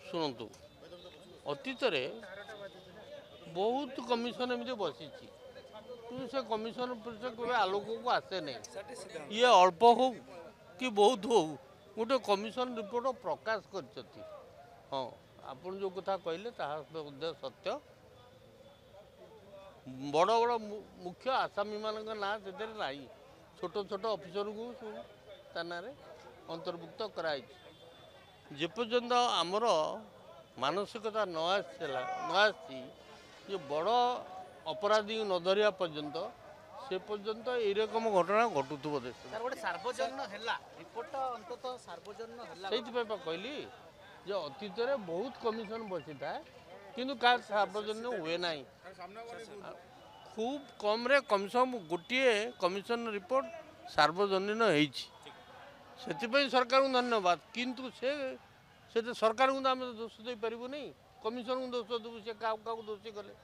शुणु अतीत बहुत कमिशन एमती बसी कि से कमिशन के आलोक को आसे नहीं ये अल्प हो कि बहुत हो गोटे कमिशन रिपोर्ट प्रकाश कर हाँ आप जो कथा कहले सत्य बड़ बड़ मुख्य आसामी मान ना से ना छोट छोट अफिसर को थाना अंतर्भुक्त कराई जेपर्यंत आमर मानसिकता न आसी जो बड़ अपराधी न धरिया पर्यंत से पर्यंत ये रकम घटना घटुव देश कहली जो अतीत बहुत कमिशन बसी था किंतु का सार्वजन्य हुए ना खूब कम रे कम से कम गोटे कमिशन रिपोर्ट सार्वजनीन होती सरकार को धन्यवाद किंतु से सरकार को आम दोष दे पारू नहीं कमिशन को दोष देवु से क्या दोषी कले।